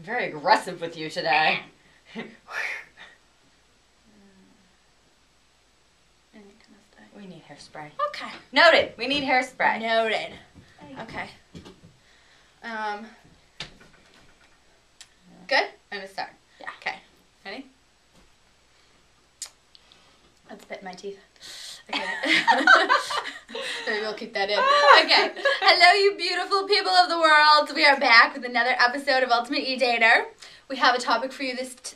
very aggressive with you today. We need hairspray. Okay. Noted. We need hairspray. Noted. Okay. Good? I'm going to start. Yeah. Okay. Ready? Let's spit in my teeth. Okay. Maybe we'll keep that in. Okay. Hello, you beautiful people of the world. We are back with another episode of Ultimate E-Dater. We have a topic for you this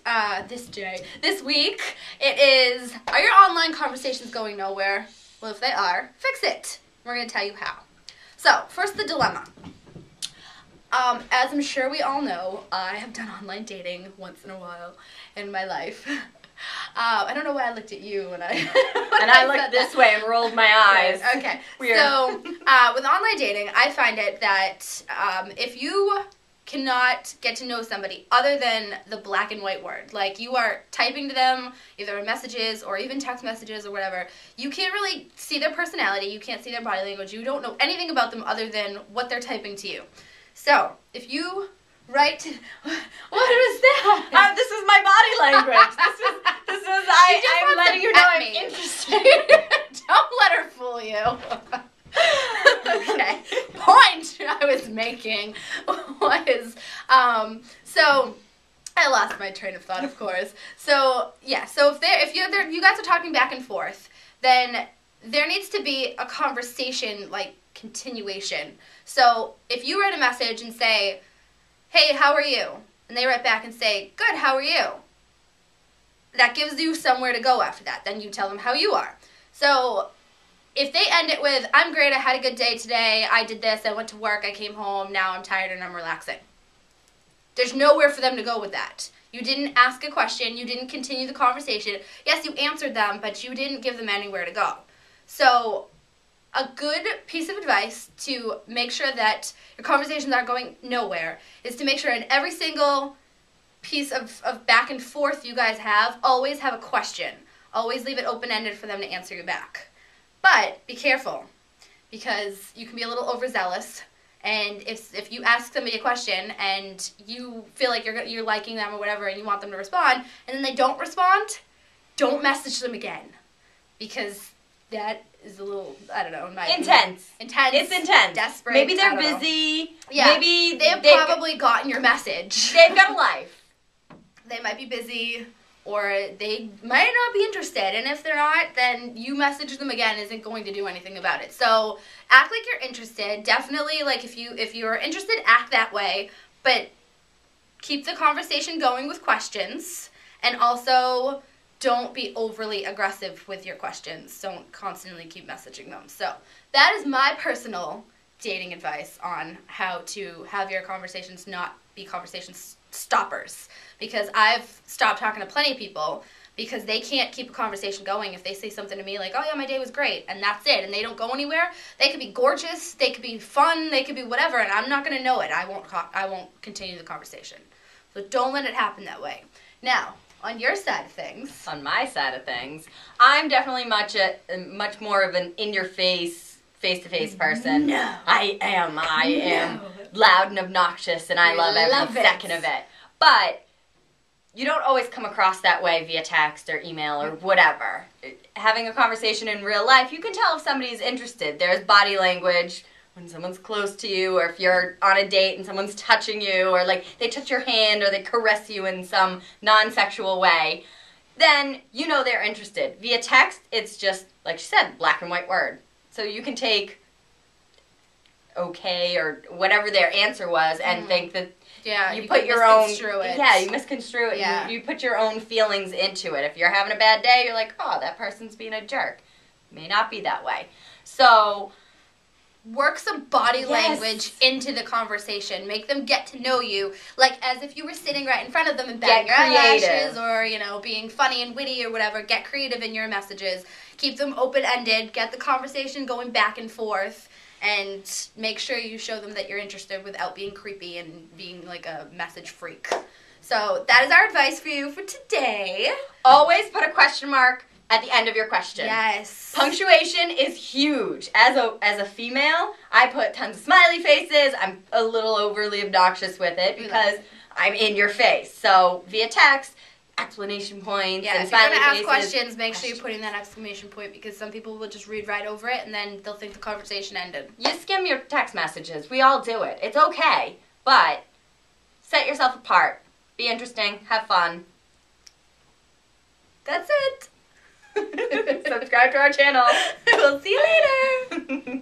week. It is, are your online conversations going nowhere? Well, if they are, fix it. We're going to tell you how. So, first the dilemma. As I'm sure we all know, I have done online dating once in a while in my life. I don't know why I looked at you when I I looked this way and rolled my eyes. Okay. Weird. So, with online dating, I find it that if you cannot get to know somebody other than the black and white word, like you are typing to them either in messages or even text messages or whatever, you can't really see their personality, you can't see their body language, you don't know anything about them other than what they're typing to you. So, if you write, what was that? This is my body language. I'm letting you know I'm interested. Don't let her fool you. Okay. Point I was making was, so I lost my train of thought, of course. So yeah, so if you guys are talking back and forth, then there needs to be a conversation, like continuation. So if you write a message and say, "Hey, how are you?" and they write back and say, "Good, how are you?" that gives you somewhere to go after that. Then you tell them how you are. So if they end it with, "I'm great, I had a good day today, I did this, I went to work, I came home, now I'm tired and I'm relaxing." There's nowhere for them to go with that. You didn't ask a question, you didn't continue the conversation. Yes, you answered them, but you didn't give them anywhere to go. So a good piece of advice to make sure that your conversations aren't going nowhere is to make sure in every single piece of back and forth you guys have, always have a question. Always leave it open-ended for them to answer you back. But be careful, because you can be a little overzealous, and if you ask somebody a question and you feel like you're liking them or whatever and you want them to respond, and then they don't respond, don't message them again, because that is a little, I don't know, in my intense. Intense. It's intense. Desperate. Maybe they're busy. Yeah. Maybe they've probably gotten your message. They've got a life. They might be busy, or they might not be interested, and if they're not, then you message them again isn't going to do anything about it. So act like you're interested. Definitely, like if you're interested, act that way, but keep the conversation going with questions, and also don't be overly aggressive with your questions. Don't constantly keep messaging them. So that is my personal dating advice on how to have your conversations not be conversation stoppers. Because I've stopped talking to plenty of people because they can't keep a conversation going if they say something to me like, "Oh yeah, my day was great," and that's it, and they don't go anywhere. They could be gorgeous, they could be fun, they could be whatever, and I'm not going to know it. I won't continue the conversation. So don't let it happen that way. Now, on your side of things. On my side of things, I'm definitely much more of an in-your-face, face-to-face person. No. I am loud and obnoxious, and I love every second of it. But you don't always come across that way via text or email or whatever. Having a conversation in real life, you can tell if somebody's interested. There's body language when someone's close to you, or if you're on a date and someone's touching you, or like they touch your hand or they caress you in some non-sexual way, then you know they're interested. Via text, it's just, like she said, black and white word. So you can take okay or whatever their answer was and think that you put your own, you misconstrue it. Yeah. You put your own feelings into it. If you're having a bad day, you're like, "Oh, that person's being a jerk." May not be that way. So work some body language into the conversation. Make them get to know you, like as if you were sitting right in front of them and batting your eyelashes, or being funny and witty or whatever. Get creative in your messages. Keep them open-ended. Get the conversation going back and forth. And make sure you show them that you're interested without being creepy and being like a message freak. So that is our advice for you for today. Always put a question mark at the end of your question. Yes. Punctuation is huge. As a female, I put tons of smiley faces. I'm a little overly obnoxious with it because I'm in your face. So via text, explanation points and if you're smiley going to ask faces. questions, make sure you're putting that exclamation point, because some people will just read right over it and then they'll think the conversation ended. You skim your text messages. We all do it. It's okay, but set yourself apart. Be interesting. Have fun. That's it. Subscribe to our channel. We'll see you later.